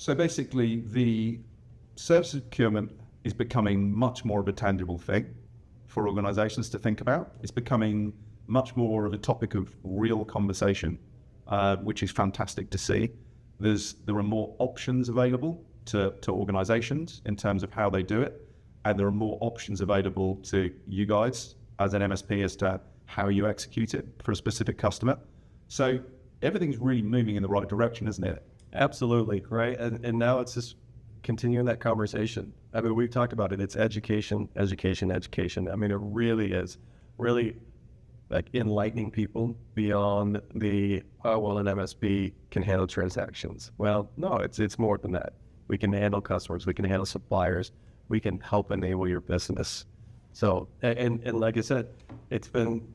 So basically, the services procurement is becoming much more of a tangible thing for organizations to think about. It's becoming much more of a topic of real conversation, which is fantastic to see. There are more options available to organizations in terms of how they do it, and there are more options available to you guys as an MSP as to how you execute it for a specific customer. So everything's really moving in the right direction, isn't it? Absolutely, right? And now it's just continuing that conversation. I mean, we've talked about it. It's education, education, education. I mean, it really is really like enlightening people beyond the, oh, well, an MSP can handle transactions. Well, no, it's more than that. We can handle customers. We can handle suppliers. We can help enable your business. So, and like I said, it's been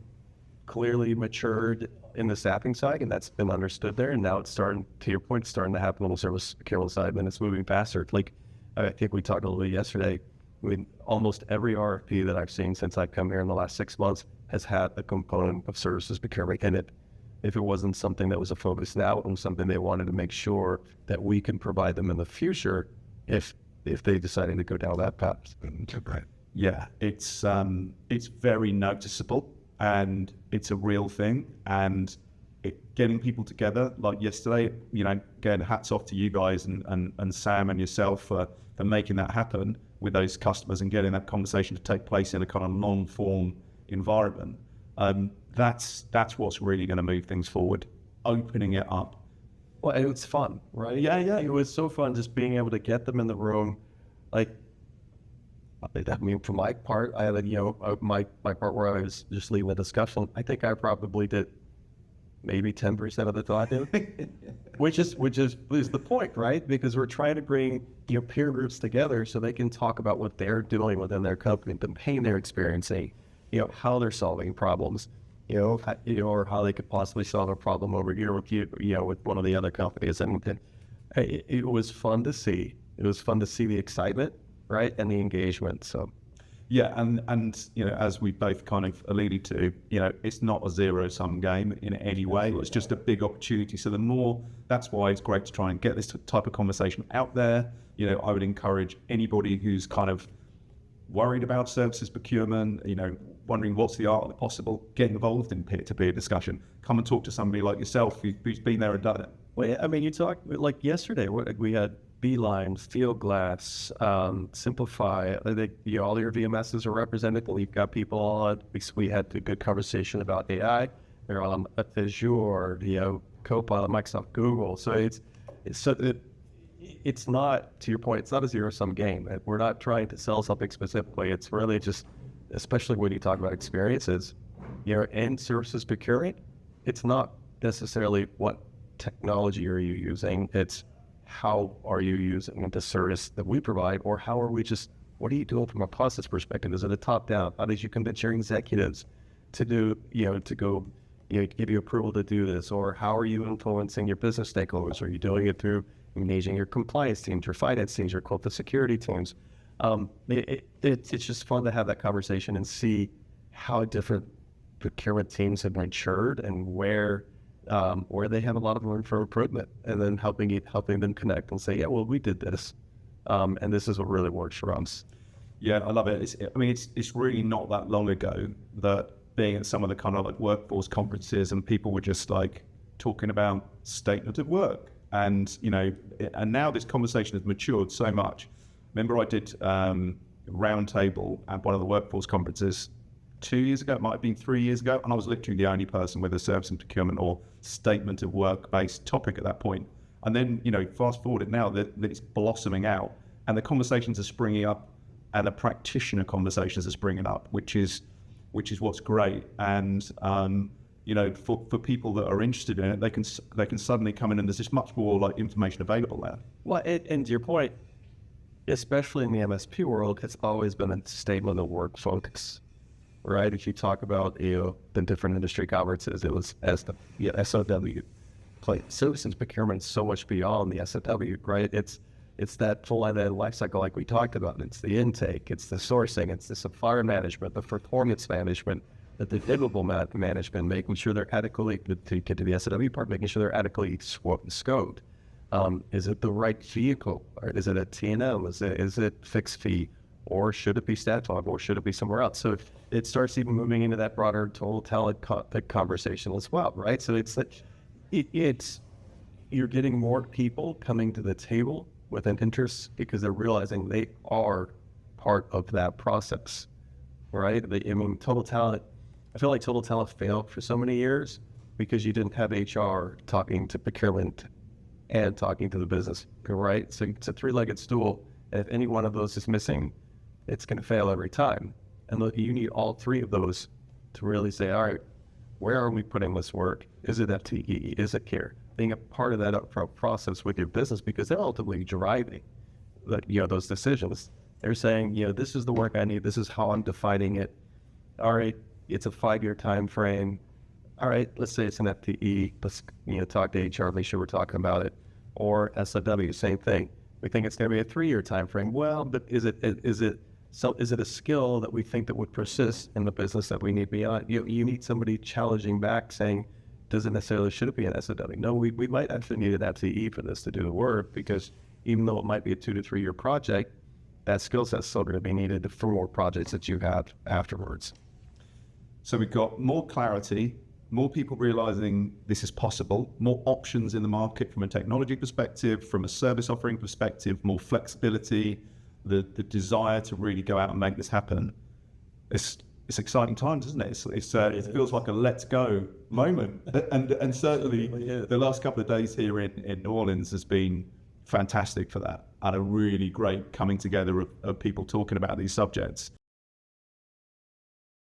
clearly matured in the staffing side, and that's been understood there. And now it's starting, to your point, it's starting to happen on the service procurement side, and it's moving faster. Like, I think we talked a little bit yesterday. I mean, almost every RFP that I've seen since I've come here in the last 6 months has had a component of services procurement in it. If it wasn't something that was a focus now, it was something they wanted to make sure that we can provide them in the future if they decided to go down that path. Yeah, it's very noticeable, and it's a real thing, and getting people together like yesterday, you know, again, hats off to you guys and Sam and yourself for making that happen with those customers and getting that conversation to take place in a kind of long-form environment. That's what's really going to move things forward, opening it up. Well, and it's fun, right? Yeah. It was so fun just being able to get them in the room. Like, I mean, for my part, I had, my part where I was just leading the discussion. I think I probably did maybe 10% of the time, which is the point, right? Because we're trying to bring peer groups together so they can talk about what they're doing within their company, the pain they're experiencing, how they're solving problems, or how they could possibly solve a problem over here with with one of the other companies. And it was fun to see. It was fun to see the excitement, right, and the engagement. So. Yeah, and as we both kind of alluded to, it's not a zero-sum game in any way. It's just a big opportunity. So that's why it's great to try and get this type of conversation out there. I would encourage anybody who's kind of worried about services procurement, wondering what's the art of the possible, get involved in peer-to-peer discussion. Come and talk to somebody like yourself who's been there and done it. Well, I mean, you talked, like yesterday, we had Beeline, Fieldglass, Simplify. I think all your VMSs are represented. We've got people on. We had a good conversation about AI. They're on Azure, Copilot, Microsoft, Google. So it's not, to your point, it's not a zero-sum game. We're not trying to sell something specifically. It's really just, especially when you talk about experiences, and services procurement, it's not necessarily what technology are you using. It's how are you using the service that we provide, or what are you doing from a process perspective? Is it a top-down? How did you convince your executives to do, to go, give you approval to do this? Or how are you influencing your business stakeholders? Are you doing it through engaging your compliance teams, your finance teams, your corporate security teams? It's just fun to have that conversation and see how different procurement teams have matured and where they have a lot of room for improvement, and then helping them connect and say, yeah, well, we did this, and this is what really works for us. Yeah, I love it. It's really not that long ago that being at some of the kind of like workforce conferences, and people were just like talking about statement of work, and and now this conversation has matured so much. Remember, I did roundtable at one of the workforce conferences 2 years ago, it might have been 3 years ago, and I was literally the only person with a service and procurement or statement of work-based topic at that point. And then, fast forward it now that it's blossoming out, and the conversations are springing up, and the practitioner conversations are springing up, which is what's great. And for people that are interested in it, they can suddenly come in, and there's just much more like information available there. Well, and to your point, especially in the MSP world, it's always been a statement of work focus. Right, if you talk about the different industry conferences, it was as the SOW. Services procurement is so much beyond the SOW, right? It's that full end-to-end life cycle like we talked about. It's the intake, it's the sourcing, it's the supplier management, the performance management, the deliverable management, making sure they're adequately, to get to the SOW part, making sure they're adequately scoped. Is it the right vehicle? Or is it a T&M? Is it fixed fee? Or should it be stat log? Or should it be somewhere else? So it starts even moving into that broader total talent conversation as well, right? So it's like, it's you're getting more people coming to the table with an interest because they're realizing they are part of that process, right? I mean, total talent, I feel like total talent failed for so many years because you didn't have HR talking to procurement and talking to the business, right? So it's a three-legged stool, and if any one of those is missing, it's going to fail every time. And look, you need all three of those to really say, all right, where are we putting this work? Is it FTE? Is it care? Being a part of that upfront process with your business, because they're ultimately driving those decisions. They're saying, this is the work I need. This is how I'm defining it. All right, it's a 5-year time frame. All right, let's say it's an FTE. Let's talk to HR, make sure we're talking about it. Or SOW, same thing. We think it's going to be a 3-year time frame. Well, but is it a skill that we think that would persist in the business that we need beyond? You need somebody challenging back, saying, doesn't necessarily should it be an SOW? No, we might actually need an FTE for this to do the work, because even though it might be a 2 to 3 year project, that skill set's still going to be needed for more projects that you have afterwards. So we've got more clarity, more people realizing this is possible, more options in the market from a technology perspective, from a service offering perspective, more flexibility, the desire to really go out and make this happen. It's exciting times, isn't it? It feels like a let's go moment. And certainly the last couple of days here in New Orleans has been fantastic for that, and a really great coming together of people talking about these subjects.